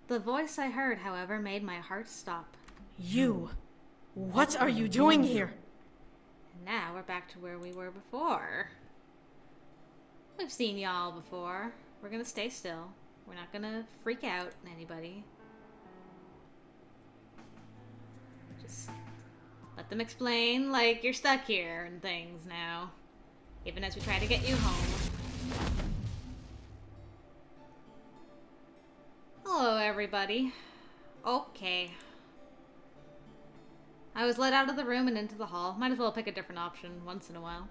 The voice I heard, however, made my heart stop. You! What are you doing here? And now we're back to where we were before. We've seen y'all before. We're gonna stay still. We're not gonna freak out anybody. Just let them explain, like, you're stuck here and things now. Even as we try to get you home. Hello, everybody. Okay. I was led out of the room and into the hall. Might as well pick a different option once in a while.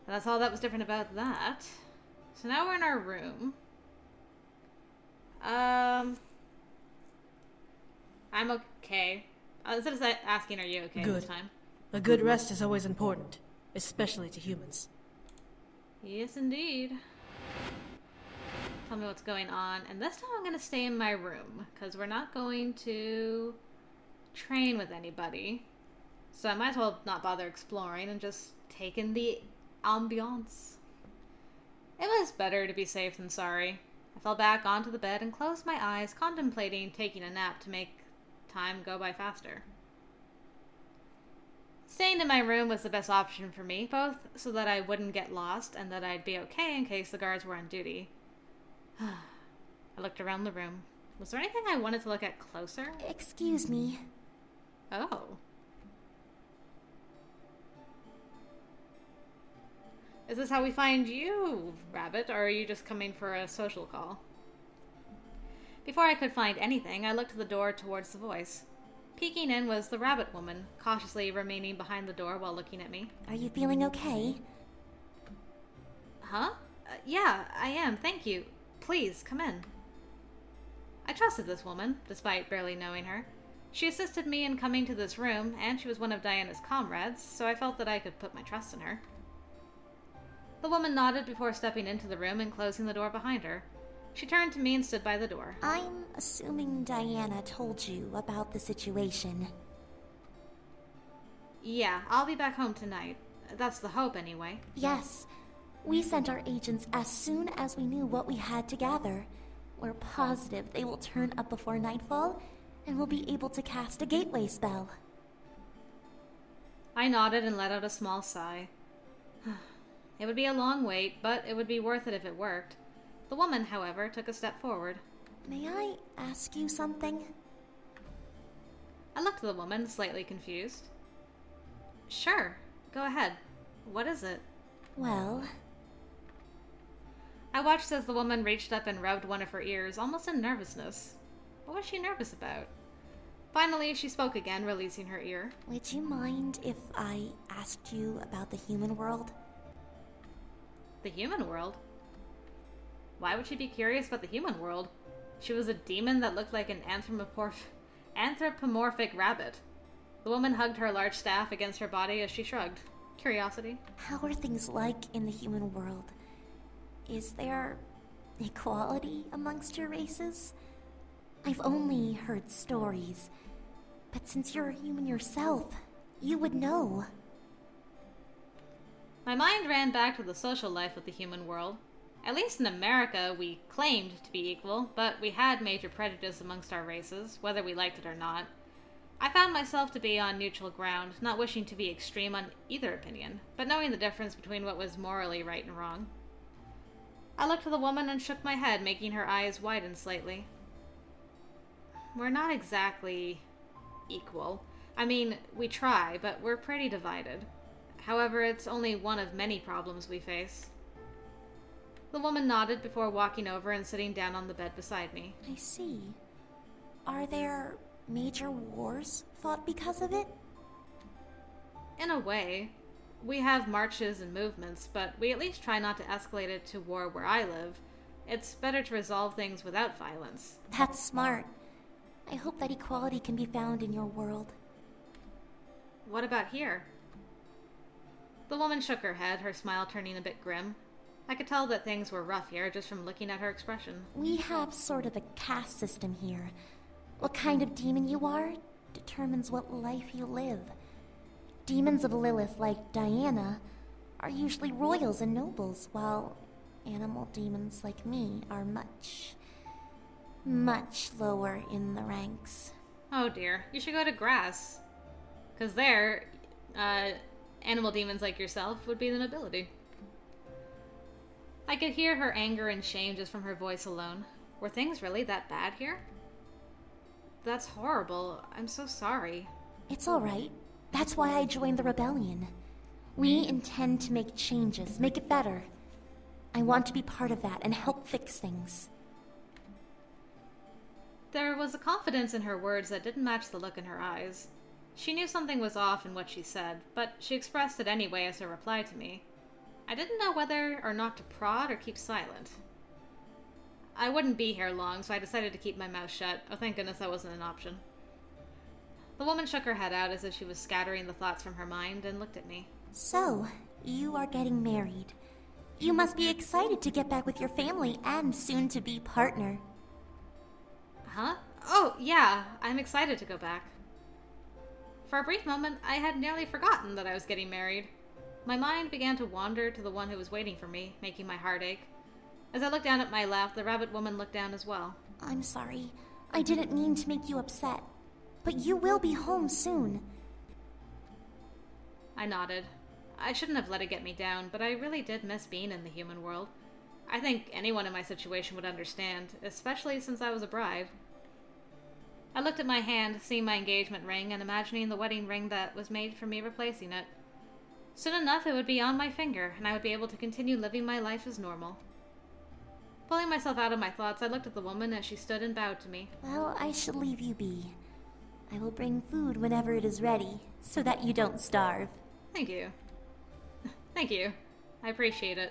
That's all that was different about that. So now we're in our room. I'm okay. Instead of asking, are you okay Good. this time? A good rest is always important, especially to humans. Yes, indeed. Tell me what's going on. And this time I'm going to stay in my room, because we're not going to train with anybody. So I might as well not bother exploring and just take in the ambiance. It was better to be safe than sorry. I fell back onto the bed and closed my eyes, contemplating taking a nap to make time go by faster. Staying in my room was the best option for me, both so that I wouldn't get lost and that I'd be okay in case the guards were on duty. I looked around the room. Was there anything I wanted to look at closer? Excuse me. Oh. Is this how we find you, Rabbit, or are you just coming for a social call? Before I could find anything, I looked at the door towards the voice. Peeking in was the rabbit woman, cautiously remaining behind the door while looking at me. Are you feeling okay? Huh? Yeah, I am, thank you. Please, come in. I trusted this woman, despite barely knowing her. She assisted me in coming to this room, and she was one of Diana's comrades, so I felt that I could put my trust in her. The woman nodded before stepping into the room and closing the door behind her. She turned to me and stood by the door. I'm assuming Diana told you about the situation. Yeah, I'll be back home tonight. That's the hope, anyway. Yes. We sent our agents as soon as we knew what we had to gather. We're positive they will turn up before nightfall, and we'll be able to cast a gateway spell. I nodded and let out a small sigh. It would be a long wait, but it would be worth it if it worked. The woman, however, took a step forward. May I ask you something? I looked at the woman, slightly confused. Sure, go ahead. What is it? Well... I watched as the woman reached up and rubbed one of her ears, almost in nervousness. What was she nervous about? Finally, she spoke again, releasing her ear. Would you mind if I asked you about the human world? The human world? Why would she be curious about the human world? She was a demon that looked like an anthropomorphic rabbit. The woman hugged her large staff against her body as she shrugged. Curiosity. How are things like in the human world? Is there equality amongst your races? I've only heard stories, but since you're a human yourself, you would know. My mind ran back to the social life of the human world. At least in America, we claimed to be equal, but we had major prejudice amongst our races, whether we liked it or not. I found myself to be on neutral ground, not wishing to be extreme on either opinion, but knowing the difference between what was morally right and wrong. I looked at the woman and shook my head, making her eyes widen slightly. We're not exactly equal. I mean, we try, but we're pretty divided. However, it's only one of many problems we face. The woman nodded before walking over and sitting down on the bed beside me. I see. Are there major wars fought because of it? In a way. We have marches and movements, but we at least try not to escalate it to war where I live. It's better to resolve things without violence. That's smart. I hope that equality can be found in your world. What about here? The woman shook her head, her smile turning a bit grim. I could tell that things were rough here just from looking at her expression. We have sort of a caste system here. What kind of demon you are determines what life you live. Demons of Lilith like Diana are usually royals and nobles, while animal demons like me are much much lower in the ranks. Oh dear, you should go to grass. Because there, animal demons like yourself would be the nobility. I could hear her anger and shame just from her voice alone. Were things really that bad here? That's horrible. I'm so sorry. It's all right. That's why I joined the rebellion. We intend to make changes, make it better. I want to be part of that and help fix things. There was a confidence in her words that didn't match the look in her eyes. She knew something was off in what she said, but she expressed it anyway as a reply to me. I didn't know whether or not to prod or keep silent. I wouldn't be here long, so I decided to keep my mouth shut. Oh, thank goodness that wasn't an option. The woman shook her head out as if she was scattering the thoughts from her mind and looked at me. So, you are getting married. You must be excited to get back with your family and soon-to-be partner. Huh? Oh, yeah, I'm excited to go back. For a brief moment, I had nearly forgotten that I was getting married. My mind began to wander to the one who was waiting for me, making my heart ache. As I looked down at my lap, the rabbit woman looked down as well. I'm sorry. I didn't mean to make you upset. But you will be home soon. I nodded. I shouldn't have let it get me down, but I really did miss being in the human world. I think anyone in my situation would understand, especially since I was a bride. I looked at my hand, seeing my engagement ring, and imagining the wedding ring that was made for me replacing it. Soon enough, it would be on my finger, and I would be able to continue living my life as normal. Pulling myself out of my thoughts, I looked at the woman as she stood and bowed to me. Well, I shall leave you be. I will bring food whenever it is ready, so that you don't starve. Thank you. Thank you. I appreciate it.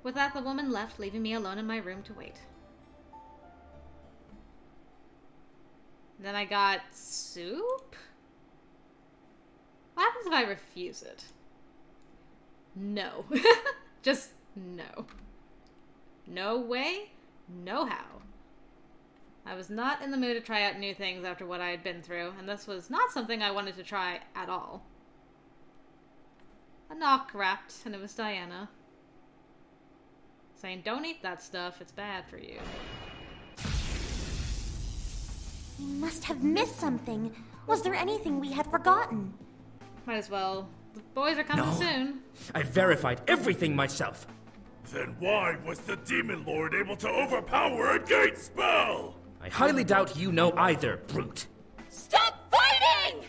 With that, the woman left, leaving me alone in my room to wait. Then I got soup? What happens if I refuse it? No. Just no. No way, no how. I was not in the mood to try out new things after what I had been through, and this was not something I wanted to try at all. A knock rapped, and it was Diana. Saying, "Don't eat that stuff, it's bad for you." We must have missed something. Was there anything we had forgotten? Might as well. The boys are coming soon. I verified everything myself. Then why was the Demon Lord able to overpower a gate spell? I highly doubt you know either, brute. Stop fighting!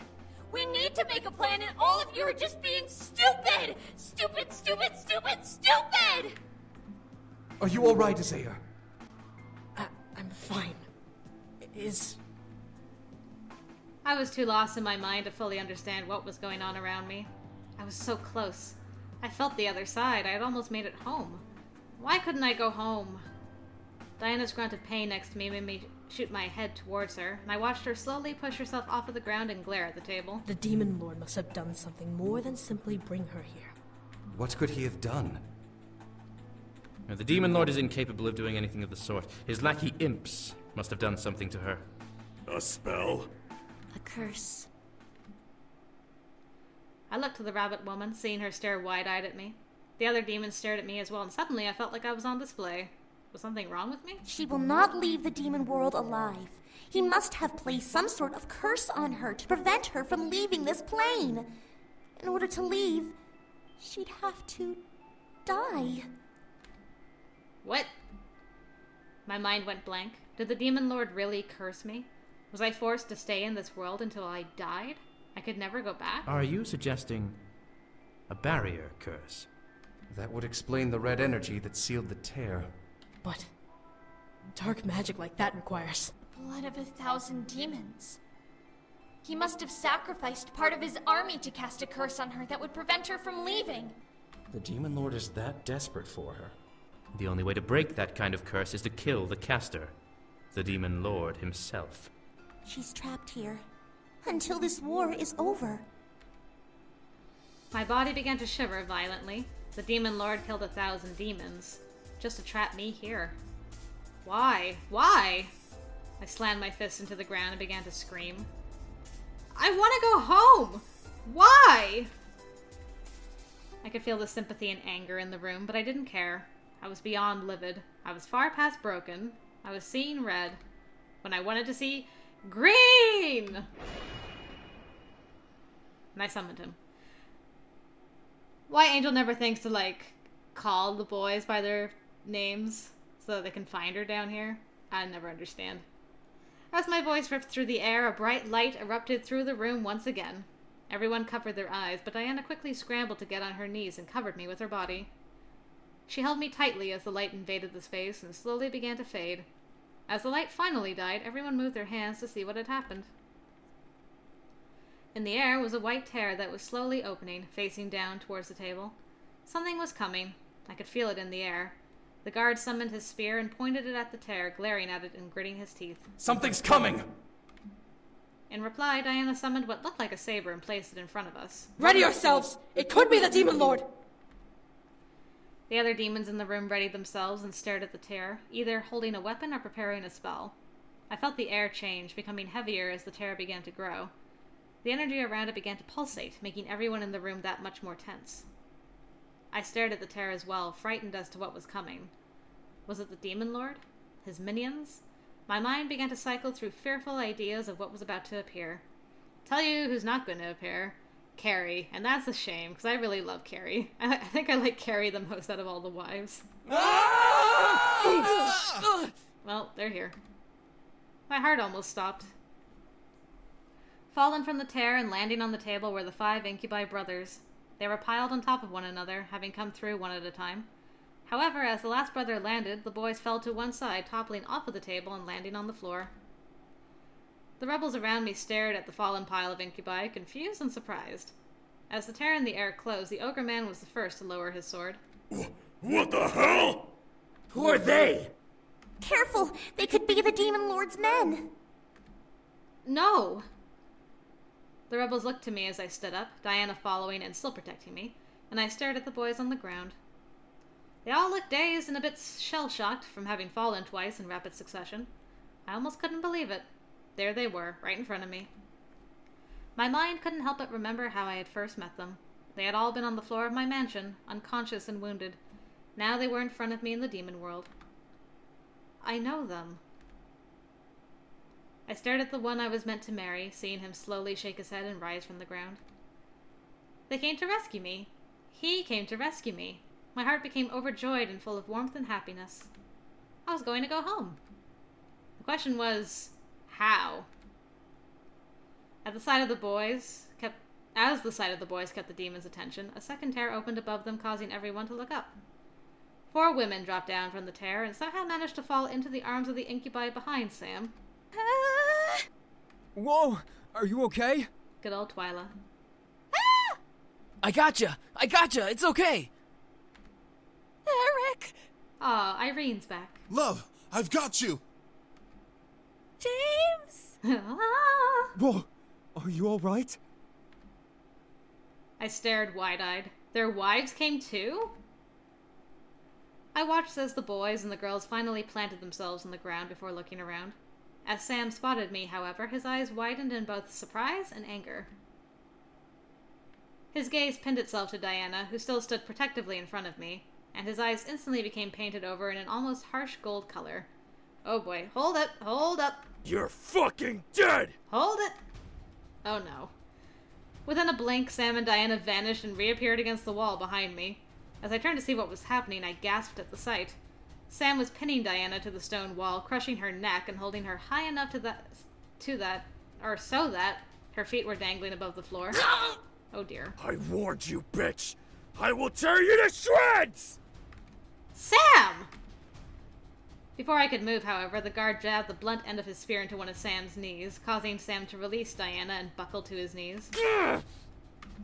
We need to make a plan and all of you are just being stupid! Stupid, stupid, stupid, stupid! Are you all right, Isaiah? I'm fine. I was too lost in my mind to fully understand what was going on around me. I was so close. I felt the other side. I had almost made it home. Why couldn't I go home? Diana's grunt of pain next to me made me shoot my head towards her, and I watched her slowly push herself off of the ground and glare at the table. The Demon Lord must have done something more than simply bring her here. What could he have done? Now, the Demon Lord is incapable of doing anything of the sort. His lackey imps must have done something to her. A spell? A curse. I looked to the rabbit woman, seeing her stare wide-eyed at me. The other demons stared at me as well, and suddenly I felt like I was on display. Was something wrong with me? She will not leave the demon world alive. He must have placed some sort of curse on her to prevent her from leaving this plane. In order to leave, she'd have to die. What? My mind went blank. Did the Demon Lord really curse me? Was I forced to stay in this world until I died? I could never go back? Are you suggesting a barrier curse? That would explain the red energy that sealed the tear. But dark magic like that requires... Blood of 1,000 demons. He must have sacrificed part of his army to cast a curse on her that would prevent her from leaving. The Demon Lord is that desperate for her. The only way to break that kind of curse is to kill the caster, the Demon Lord himself. She's trapped here until this war is over. My body began to shiver violently. The Demon Lord killed 1,000 demons, just to trap me here. Why? Why? I slammed my fist into the ground and began to scream. I want to go home! Why? I could feel the sympathy and anger in the room, but I didn't care. I was beyond livid. I was far past broken. I was seeing red when I wanted to see green! And I summoned him. Why Angel never thinks to, like, call the boys by their names so that they can find her down here, I never understand. As my voice ripped through the air, a bright light erupted through the room once again. Everyone covered their eyes, but Diana quickly scrambled to get on her knees and covered me with her body. She held me tightly as the light invaded the space and slowly began to fade. As the light finally died, everyone moved their hands to see what had happened. In the air was a white tear that was slowly opening, facing down towards the table. Something was coming. I could feel it in the air. The guard summoned his spear and pointed it at the tear, glaring at it and gritting his teeth. Something's coming! In reply, Diana summoned what looked like a saber and placed it in front of us. Ready yourselves! It could be the Demon Lord! The other demons in the room readied themselves and stared at the tear, either holding a weapon or preparing a spell. I felt the air change, becoming heavier as the tear began to grow. The energy around it began to pulsate, making everyone in the room that much more tense. I stared at the tear as well, frightened as to what was coming. Was it the Demon Lord? His minions? My mind began to cycle through fearful ideas of what was about to appear. Tell you who's not going to appear. Carrie. And that's a shame, because I really love Carrie. I think I like Carrie the most out of all the wives. Well, they're here. My heart almost stopped. Fallen from the tear and landing on the table were the 5 Incubi Brothers. They were piled on top of one another, having come through one at a time. However, as the last brother landed, the boys fell to one side, toppling off of the table and landing on the floor. The rebels around me stared at the fallen pile of Incubi, confused and surprised. As the tear in the air closed, the ogre man was the first to lower his sword. What the hell? Who are they? Careful! They could be the Demon Lord's men! No! The rebels looked to me as I stood up, Diana following and still protecting me, and I stared at the boys on the ground. They all looked dazed and a bit shell-shocked from having fallen twice in rapid succession. I almost couldn't believe it. There they were, right in front of me. My mind couldn't help but remember how I had first met them. They had all been on the floor of my mansion, unconscious and wounded. Now they were in front of me in the demon world. I know them. I stared at the one I was meant to marry, seeing him slowly shake his head and rise from the ground. They came to rescue me. He came to rescue me. My heart became overjoyed and full of warmth and happiness. I was going to go home. The question was, how? As the sight of the boys kept the demon's attention, a second tear opened above them, causing everyone to look up. 4 women dropped down from the tear and somehow managed to fall into the arms of the Incubi behind Sam. Whoa, are you okay? Good old Twyla. I gotcha, it's okay. Eric! Aw, Irene's back. Love, I've got you! James! Whoa, are you alright? I stared wide-eyed. Their wives came too? I watched as the boys and the girls finally planted themselves on the ground before looking around. As Sam spotted me, however, his eyes widened in both surprise and anger. His gaze pinned itself to Diana, who still stood protectively in front of me, and his eyes instantly became painted over in an almost harsh gold color. Oh boy, hold up! You're fucking dead! Hold it! Oh no. Within a blink, Sam and Diana vanished and reappeared against the wall behind me. As I turned to see what was happening, I gasped at the sight. Sam was pinning Diana to the stone wall, crushing her neck and holding her high enough so that her feet were dangling above the floor. Oh dear. I warned you, bitch! I will tear you to shreds! Sam! Before I could move, however, the guard jabbed the blunt end of his spear into one of Sam's knees, causing Sam to release Diana and buckle to his knees.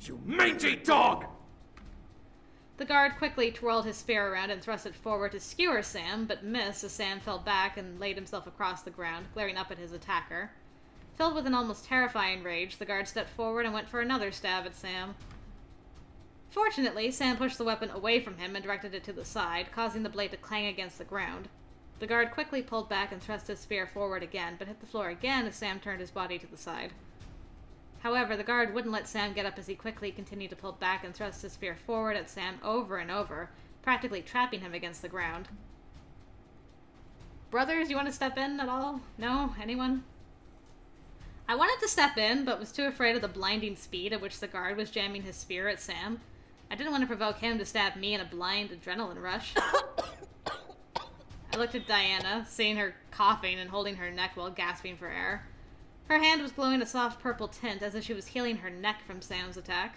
You mangy dog! The guard quickly twirled his spear around and thrust it forward to skewer Sam, but missed as Sam fell back and laid himself across the ground, glaring up at his attacker. Filled with an almost terrifying rage, the guard stepped forward and went for another stab at Sam. Fortunately, Sam pushed the weapon away from him and directed it to the side, causing the blade to clang against the ground. The guard quickly pulled back and thrust his spear forward again, but hit the floor again as Sam turned his body to the side. However, the guard wouldn't let Sam get up as he quickly continued to pull back and thrust his spear forward at Sam over and over, practically trapping him against the ground. Brothers, you want to step in at all? No? Anyone? I wanted to step in, but was too afraid of the blinding speed at which the guard was jamming his spear at Sam. I didn't want to provoke him to stab me in a blind adrenaline rush. I looked at Diana, seeing her coughing and holding her neck while gasping for air. Her hand was glowing a soft purple tint as if she was healing her neck from Sam's attack.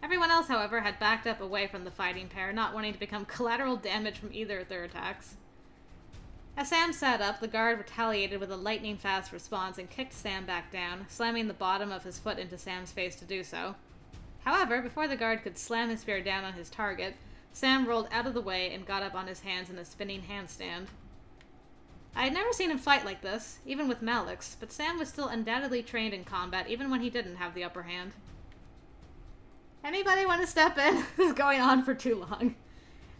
Everyone else, however, had backed up away from the fighting pair, not wanting to become collateral damage from either of their attacks. As Sam sat up, the guard retaliated with a lightning-fast response and kicked Sam back down, slamming the bottom of his foot into Sam's face to do so. However, before the guard could slam his spear down on his target, Sam rolled out of the way and got up on his hands in a spinning handstand. I had never seen him fight like this, even with Malix, but Sam was still undoubtedly trained in combat even when he didn't have the upper hand. Anybody want to step in? This is going on for too long.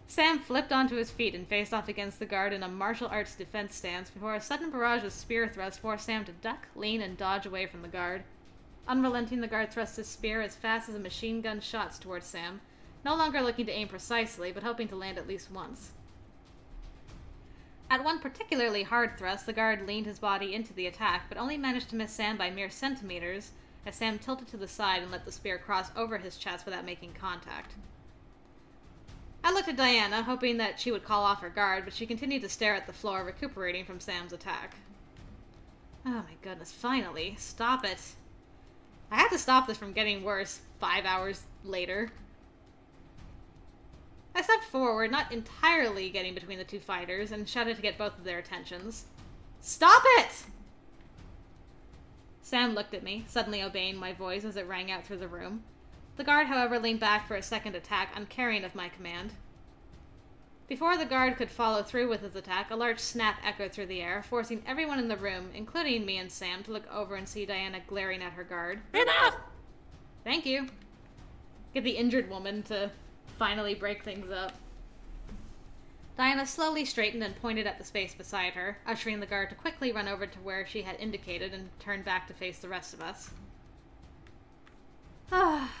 Sam flipped onto his feet and faced off against the guard in a martial arts defense stance before a sudden barrage of spear thrusts forced Sam to duck, lean, and dodge away from the guard. Unrelenting, the guard thrust his spear as fast as a machine gun shots towards Sam, no longer looking to aim precisely, but hoping to land at least once. At one particularly hard thrust, the guard leaned his body into the attack, but only managed to miss Sam by mere centimeters, as Sam tilted to the side and let the spear cross over his chest without making contact. I looked at Diana, hoping that she would call off her guard, but she continued to stare at the floor, recuperating from Sam's attack. Oh my goodness, finally. Stop it. I had to stop this from getting worse 5 hours later. I stepped forward, not entirely getting between the two fighters, and shouted to get both of their attentions. Stop it! Sam looked at me, suddenly obeying my voice as it rang out through the room. The guard, however, leaned back for a second attack, uncaring of my command. Before the guard could follow through with his attack, a large snap echoed through the air, forcing everyone in the room, including me and Sam, to look over and see Diana glaring at her guard. Enough! Thank you. Get the injured woman to finally break things up. Diana slowly straightened and pointed at the space beside her, ushering the guard to quickly run over to where she had indicated and turned back to face the rest of us.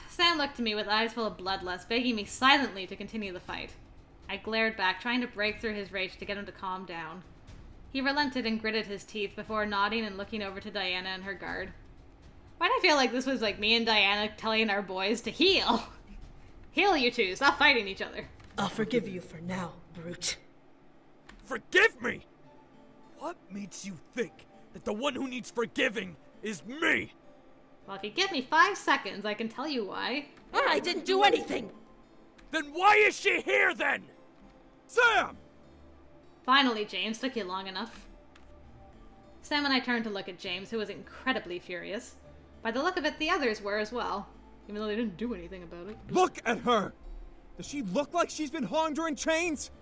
Sam looked at me with eyes full of bloodlust, begging me silently to continue the fight. I glared back, trying to break through his rage to get him to calm down. He relented and gritted his teeth before nodding and looking over to Diana and her guard. Why do I feel like this was like me and Diana telling our boys to heal? Heal, you two. Stop fighting each other. I'll forgive you for now, brute. Forgive me? What makes you think that the one who needs forgiving is me? Well, if you give me 5 seconds, I can tell you why. I didn't do anything! Then why is she here then? Sam! Finally, James. Took you long enough. Sam and I turned to look at James, who was incredibly furious. By the look of it, the others were as well, even though they didn't do anything about it. Look at her! Does she look like she's been hung during chains?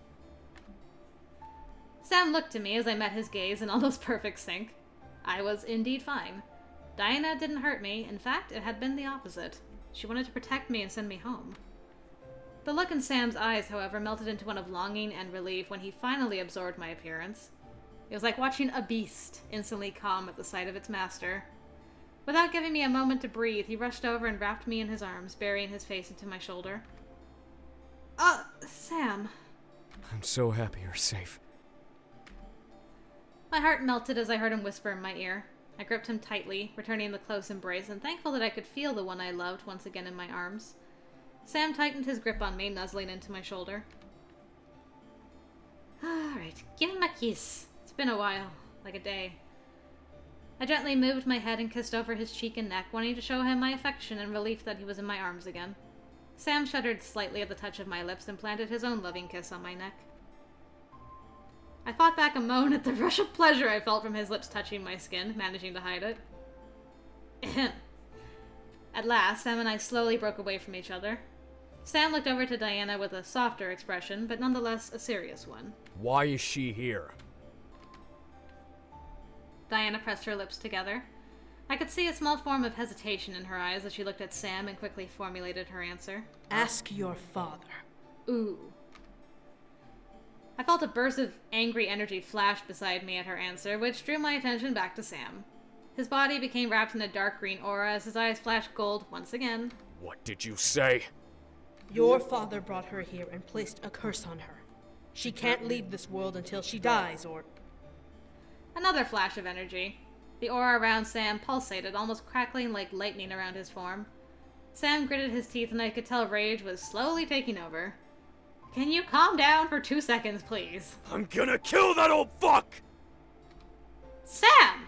Sam looked at me as I met his gaze in almost perfect sync. I was indeed fine. Diana didn't hurt me. In fact, it had been the opposite. She wanted to protect me and send me home. The look in Sam's eyes, however, melted into one of longing and relief when he finally absorbed my appearance. It was like watching a beast instantly calm at the sight of its master. Without giving me a moment to breathe, he rushed over and wrapped me in his arms, burying his face into my shoulder. Sam. I'm so happy you're safe. My heart melted as I heard him whisper in my ear. I gripped him tightly, returning the close embrace, and thankful that I could feel the one I loved once again in my arms. Sam tightened his grip on me, nuzzling into my shoulder. Alright, give him a kiss. It's been a while, like a day. I gently moved my head and kissed over his cheek and neck, wanting to show him my affection and relief that he was in my arms again. Sam shuddered slightly at the touch of my lips and planted his own loving kiss on my neck. I fought back a moan at the rush of pleasure I felt from his lips touching my skin, managing to hide it. Ahem. At last, Sam and I slowly broke away from each other. Sam looked over to Diana with a softer expression, but nonetheless a serious one. Why is she here? Diana pressed her lips together. I could see a small form of hesitation in her eyes as she looked at Sam and quickly formulated her answer. Ask your father. Ooh. I felt a burst of angry energy flash beside me at her answer, which drew my attention back to Sam. His body became wrapped in a dark green aura as his eyes flashed gold once again. What did you say? Your father brought her here and placed a curse on her. She can't leave this world until she dies, or... Another flash of energy. The aura around Sam pulsated, almost crackling like lightning around his form. Sam gritted his teeth and I could tell rage was slowly taking over. Can you calm down for 2 seconds, please? I'm gonna kill that old fuck! Sam!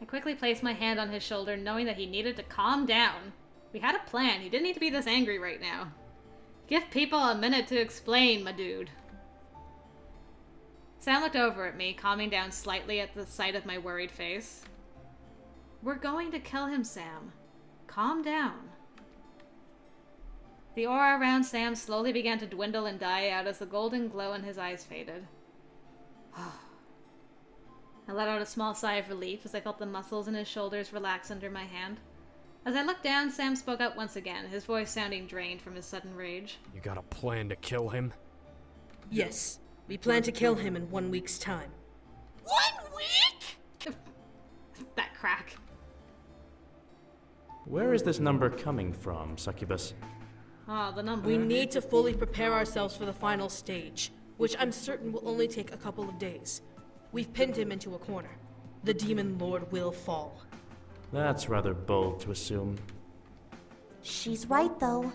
I quickly placed my hand on his shoulder, knowing that he needed to calm down. We had a plan. He didn't need to be this angry right now. Give people a minute to explain, my dude. Sam looked over at me, calming down slightly at the sight of my worried face. We're going to kill him, Sam. Calm down. The aura around Sam slowly began to dwindle and die out as the golden glow in his eyes faded. I let out a small sigh of relief as I felt the muscles in his shoulders relax under my hand. As I looked down, Sam spoke up once again, his voice sounding drained from his sudden rage. You got a plan to kill him? Yes, we plan to kill him in 1 week's time. 1 week? That crack. Where is this number coming from, Succubus? Oh, the number. We need to fully prepare ourselves for the final stage, which I'm certain will only take a couple of days. We've pinned him into a corner. The Demon Lord will fall. That's rather bold to assume. She's right, though.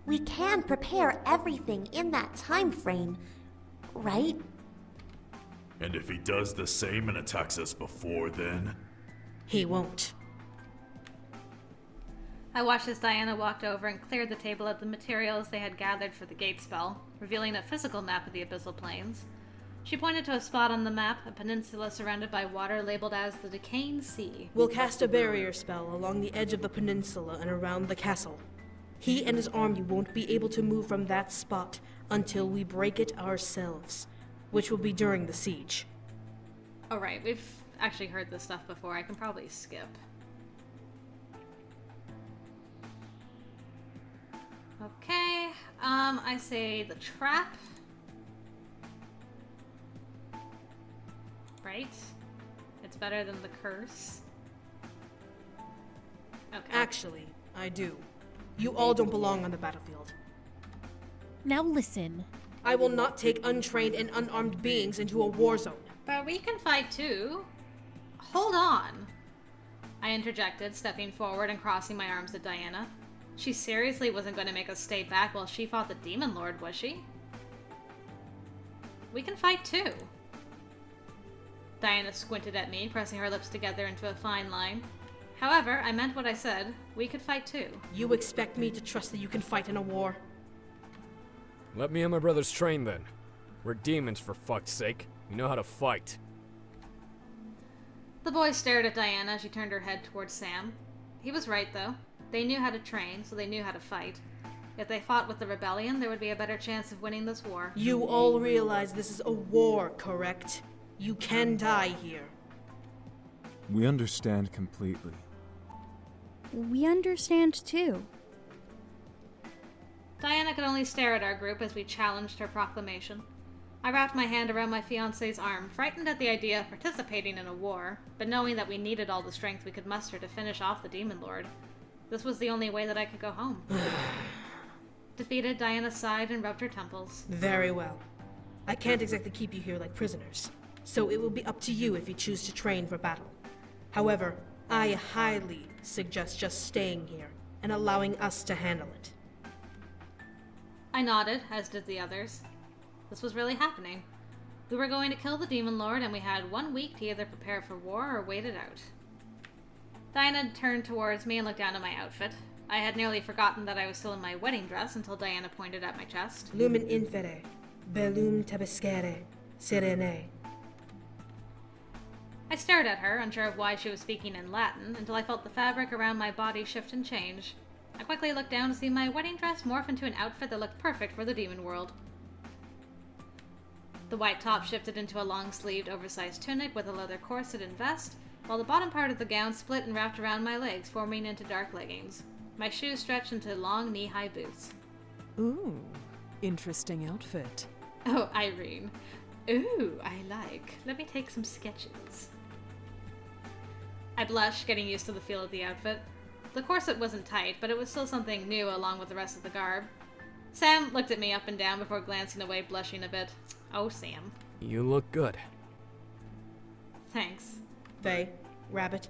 We can prepare everything in that time frame, right? And if he does the same and attacks us before then? He won't. I watched as Diana walked over and cleared the table of the materials they had gathered for the gate spell, revealing a physical map of the Abyssal Plains. She pointed to a spot on the map, a peninsula surrounded by water labeled as the Decaying Sea. We'll cast a barrier spell along the edge of the peninsula and around the castle. He and his army won't be able to move from that spot until we break it ourselves, which will be during the siege. Alright, we've actually heard this stuff before. I can probably skip. Okay, I say the trap. Right? It's better than the curse. Okay. Actually, I do. You all don't belong on the battlefield. Now listen. I will not take untrained and unarmed beings into a war zone. But we can fight too. Hold on. I interjected, stepping forward and crossing my arms at Diana. She seriously wasn't going to make us stay back while she fought the Demon Lord, was she? We can fight too. Diana squinted at me, pressing her lips together into a fine line. However, I meant what I said. We could fight too. You expect me to trust that you can fight in a war? Let me and my brothers train then. We're demons, for fuck's sake. We know how to fight. The boys stared at Diana as she turned her head towards Sam. He was right, though. They knew how to train, so they knew how to fight. If they fought with the rebellion, there would be a better chance of winning this war. You all realize this is a war, correct? You can die here. We understand completely. We understand too. Diana could only stare at our group as we challenged her proclamation. I wrapped my hand around my fiancé's arm, frightened at the idea of participating in a war, but knowing that we needed all the strength we could muster to finish off the Demon Lord. This was the only way that I could go home. Defeated, Diana sighed and rubbed her temples. Very well. I can't exactly keep you here like prisoners, so it will be up to you if you choose to train for battle. However, I highly suggest just staying here and allowing us to handle it. I nodded, as did the others. This was really happening. We were going to kill the Demon Lord, and we had 1 week to either prepare for war or wait it out. Diana turned towards me and looked down at my outfit. I had nearly forgotten that I was still in my wedding dress until Diana pointed at my chest. Lumen infere, bellum tabescere, serene. I stared at her, unsure of why she was speaking in Latin, until I felt the fabric around my body shift and change. I quickly looked down to see my wedding dress morph into an outfit that looked perfect for the demon world. The white top shifted into a long-sleeved, oversized tunic with a leather corset and vest, while the bottom part of the gown split and wrapped around my legs, forming into dark leggings. My shoes stretched into long, knee-high boots. Ooh, interesting outfit. Oh, Irene. Ooh, I like. Let me take some sketches. I blushed, getting used to the feel of the outfit. The corset wasn't tight, but it was still something new along with the rest of the garb. Sam looked at me up and down before glancing away, blushing a bit. Oh, Sam. You look good. Thanks. Faye, Rabbit,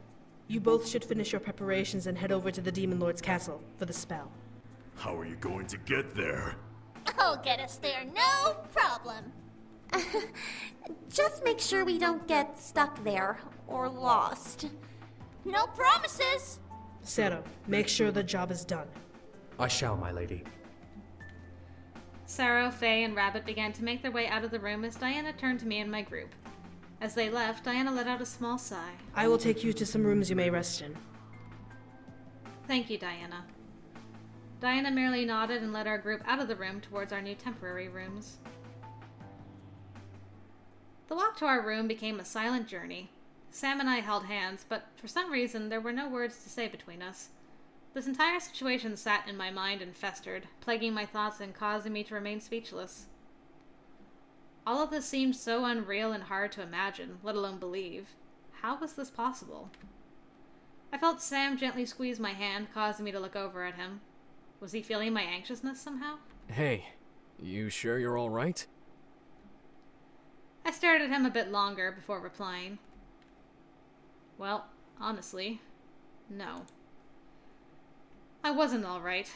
you both should finish your preparations and head over to the Demon Lord's castle for the spell. How are you going to get there? I'll get us there, no problem. Just make sure we don't get stuck there or lost. No promises. Zero, make sure the job is done. I shall, my lady. Sarah, Faye, and Rabbit began to make their way out of the room as Diana turned to me and my group. As they left, Diana let out a small sigh. I will take you to some rooms you may rest in. Thank you, Diana. Diana merely nodded and led our group out of the room towards our new temporary rooms. The walk to our room became a silent journey. Sam and I held hands, but for some reason there were no words to say between us. This entire situation sat in my mind and festered, plaguing my thoughts and causing me to remain speechless. All of this seemed so unreal and hard to imagine, let alone believe. How was this possible? I felt Sam gently squeeze my hand, causing me to look over at him. Was he feeling my anxiousness somehow? Hey, you sure you're alright? I stared at him a bit longer before replying. Well, honestly, no. I wasn't alright.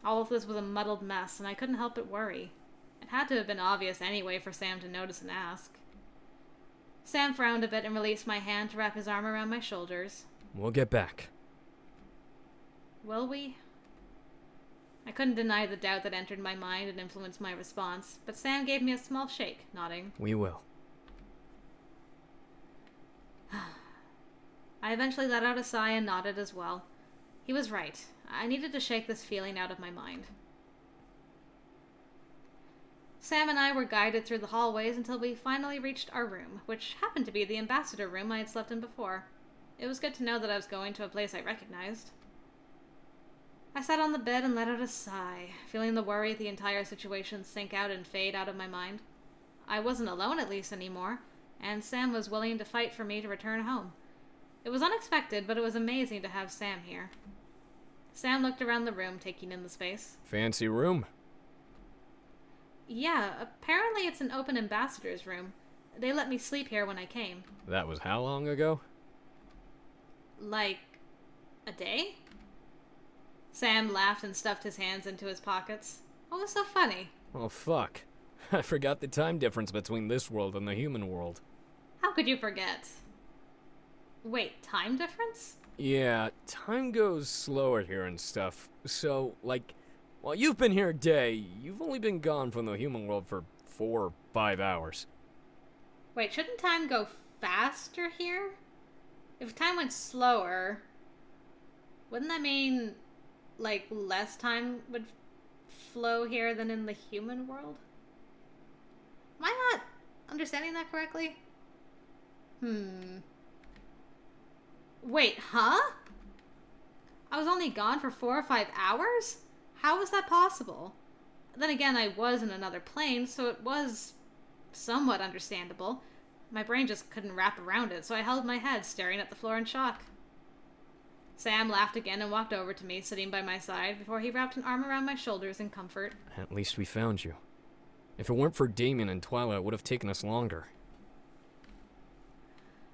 All of this was a muddled mess, and I couldn't help but worry. It had to have been obvious anyway for Sam to notice and ask. Sam frowned a bit and released my hand to wrap his arm around my shoulders. We'll get back. Will we? I couldn't deny the doubt that entered my mind and influenced my response, but Sam gave me a small shake, nodding. We will. I eventually let out a sigh and nodded as well. He was right. I needed to shake this feeling out of my mind. Sam and I were guided through the hallways until we finally reached our room, which happened to be the ambassador room I had slept in before. It was good to know that I was going to a place I recognized. I sat on the bed and let out a sigh, feeling the worry of the entire situation sink out and fade out of my mind. I wasn't alone at least anymore, and Sam was willing to fight for me to return home. It was unexpected, but it was amazing to have Sam here. Sam looked around the room, taking in the space. Fancy room? Yeah, apparently it's an open ambassador's room. They let me sleep here when I came. That was how long ago? Like, a day? Sam laughed and stuffed his hands into his pockets. What was so funny? Oh, fuck. I forgot the time difference between this world and the human world. How could you forget? Wait, time difference? Yeah, time goes slower here and stuff. So, like, while you've been here a day, you've only been gone from the human world for 4 or 5 hours. Wait, shouldn't time go faster here? If time went slower, wouldn't that mean, like, less time would flow here than in the human world? Am I not understanding that correctly? Wait, huh? I was only gone for 4 or 5 hours? How was that possible? Then again, I was in another plane, so it was somewhat understandable. My brain just couldn't wrap around it, so I held my head, staring at the floor in shock. Sam laughed again and walked over to me, sitting by my side, before he wrapped an arm around my shoulders in comfort. At least we found you. If it weren't for Damien and Twilight, it would have taken us longer.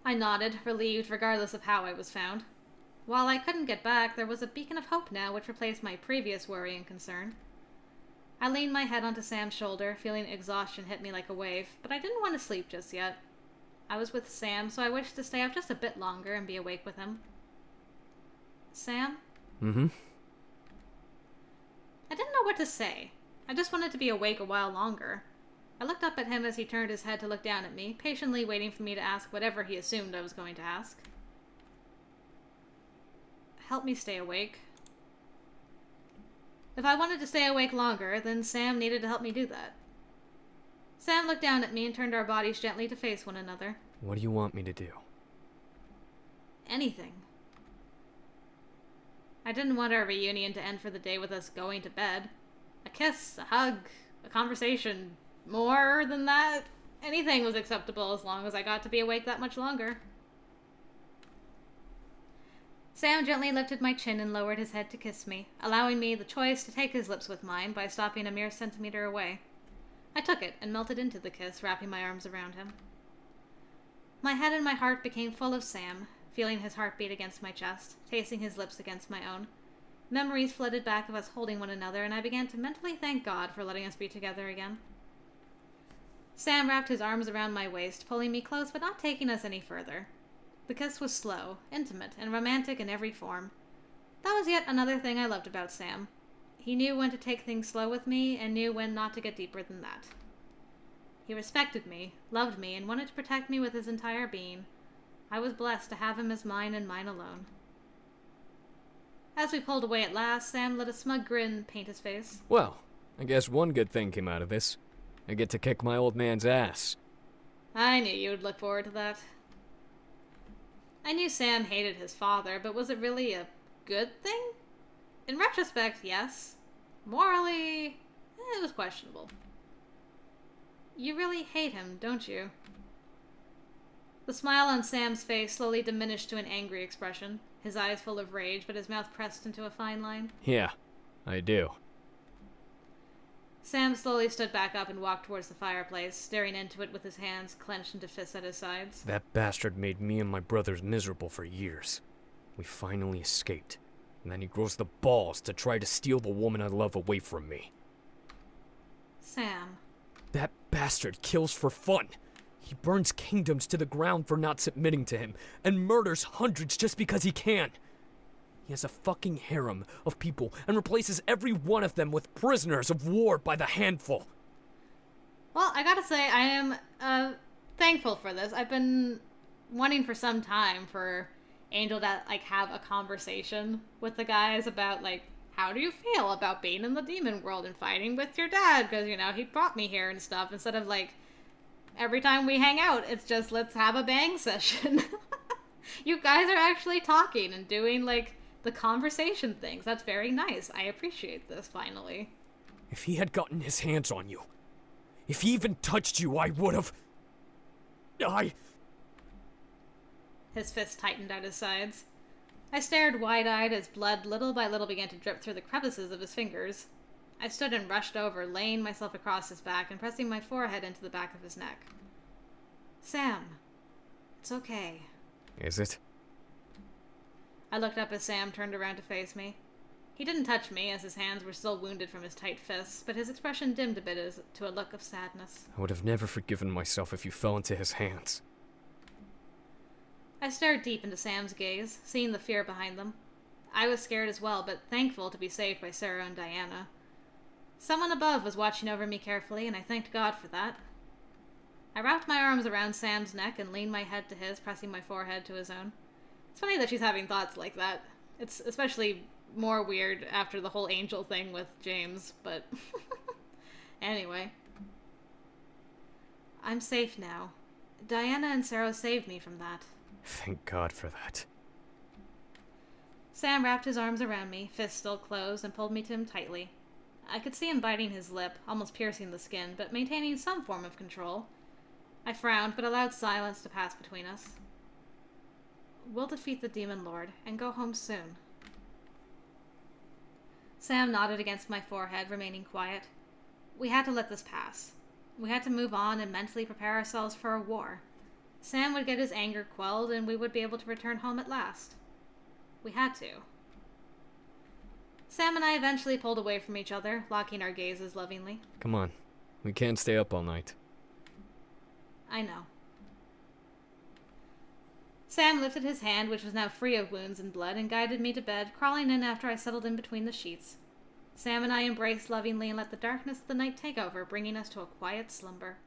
I nodded, relieved regardless of how I was found. While I couldn't get back, there was a beacon of hope now which replaced my previous worry and concern. I leaned my head onto Sam's shoulder, feeling exhaustion hit me like a wave, but I didn't want to sleep just yet. I was with Sam, so I wished to stay up just a bit longer and be awake with him. Sam? Mm-hmm. I didn't know what to say. I just wanted to be awake a while longer. I looked up at him as he turned his head to look down at me, patiently waiting for me to ask whatever he assumed I was going to ask. Help me stay awake. If I wanted to stay awake longer, then Sam needed to help me do that. Sam looked down at me and turned our bodies gently to face one another. What do you want me to do? Anything. I didn't want our reunion to end for the day with us going to bed. A kiss, a hug, a conversation. More than that, anything was acceptable as long as I got to be awake that much longer. Sam gently lifted my chin and lowered his head to kiss me, allowing me the choice to take his lips with mine by stopping a mere centimeter away. I took it and melted into the kiss, wrapping my arms around him. My head and my heart became full of Sam, feeling his heartbeat against my chest, tasting his lips against my own. Memories flooded back of us holding one another, and I began to mentally thank God for letting us be together again. Sam wrapped his arms around my waist, pulling me close but not taking us any further. The kiss was slow, intimate, and romantic in every form. That was yet another thing I loved about Sam. He knew when to take things slow with me, and knew when not to get deeper than that. He respected me, loved me, and wanted to protect me with his entire being. I was blessed to have him as mine and mine alone. As we pulled away at last, Sam let a smug grin paint his face. Well, I guess one good thing came out of this. I get to kick my old man's ass. I knew you would look forward to that. I knew Sam hated his father, but was it really a good thing? In retrospect, yes. Morally, it was questionable. You really hate him, don't you? The smile on Sam's face slowly diminished to an angry expression, his eyes full of rage, but his mouth pressed into a fine line. Yeah, I do. Sam slowly stood back up and walked towards the fireplace, staring into it with his hands clenched into fists at his sides. That bastard made me and my brothers miserable for years. We finally escaped, and then he grows the balls to try to steal the woman I love away from me. Sam. That bastard kills for fun. He burns kingdoms to the ground for not submitting to him, and murders hundreds just because he can. He has a fucking harem of people and replaces every one of them with prisoners of war by the handful. Well, I gotta say, I am thankful for this. I've been wanting for some time for Angel to have a conversation with the guys about how do you feel about being in the demon world and fighting with your dad, because he brought me here and stuff, instead of every time we hang out it's just let's have a bang session. You guys are actually talking and doing the conversation things. That's very nice. I appreciate this, finally. If he had gotten his hands on you, if he even touched you, I would've... His fist tightened at his sides. I stared wide-eyed as blood little by little began to drip through the crevices of his fingers. I stood and rushed over, laying myself across his back and pressing my forehead into the back of his neck. Sam, it's okay. Is it? I looked up as Sam turned around to face me. He didn't touch me, as his hands were still wounded from his tight fists, but his expression dimmed a bit to a look of sadness. I would have never forgiven myself if you fell into his hands. I stared deep into Sam's gaze, seeing the fear behind them. I was scared as well, but thankful to be saved by Sarah and Diana. Someone above was watching over me carefully, and I thanked God for that. I wrapped my arms around Sam's neck and leaned my head to his, pressing my forehead to his own. It's funny that she's having thoughts like that. It's especially more weird after the whole angel thing with James, but... Anyway. I'm safe now. Diana and Sarah saved me from that. Thank God for that. Sam wrapped his arms around me, fists still closed, and pulled me to him tightly. I could see him biting his lip, almost piercing the skin, but maintaining some form of control. I frowned, but allowed silence to pass between us. We'll defeat the Demon Lord, and go home soon. Sam nodded against my forehead, remaining quiet. We had to let this pass. We had to move on and mentally prepare ourselves for a war. Sam would get his anger quelled, and we would be able to return home at last. We had to. Sam and I eventually pulled away from each other, locking our gazes lovingly. Come on. We can't stay up all night. I know. Sam lifted his hand, which was now free of wounds and blood, and guided me to bed, crawling in after I settled in between the sheets. Sam and I embraced lovingly and let the darkness of the night take over, bringing us to a quiet slumber.